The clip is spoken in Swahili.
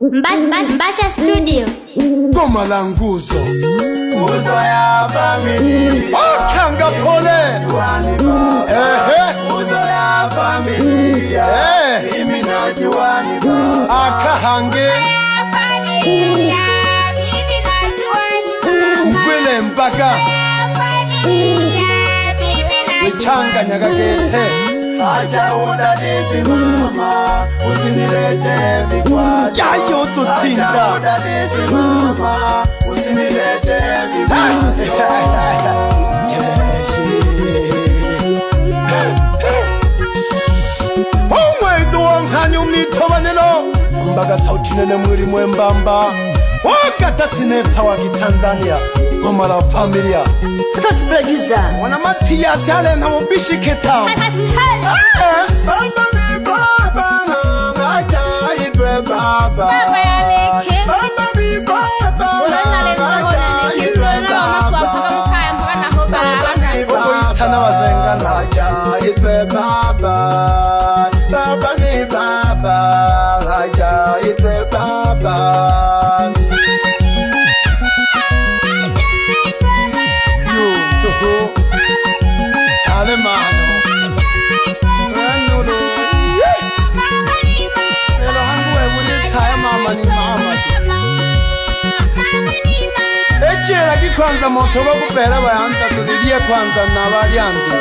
Mbasha Studio. Goma la nguzo. Nguzo ya familia. Kanga pole. Nguzo ya familia. Mimi najua ni baba. Akahange. Mkwile mpaka. Wichanga nyagagete. Acha udadisi mama, usinilete vikwazo. Yayo tutinda. Acha udadisi mama, usinilete vikwazo. Omwedu wankanyu mitobanelo. Mbaga sauti nene mwili mwembamba. Wakata sinepa waki Tanzania. Goma la familia. Sauce producer. Wana Matias yale na mbishi ketamu. Baba ni baba, acha itwe baba. Baba yaleke. Baba ni baba, acha itwe baba. Baba ni baba, acha itwe baba. Baba ni baba, acha itwe baba. Yo, ale mano. Ranuro. Elo hangu wuli kaya mama ni mama. Echera kwanza moto go kupera bayanda tulilie kwanza na baliandi.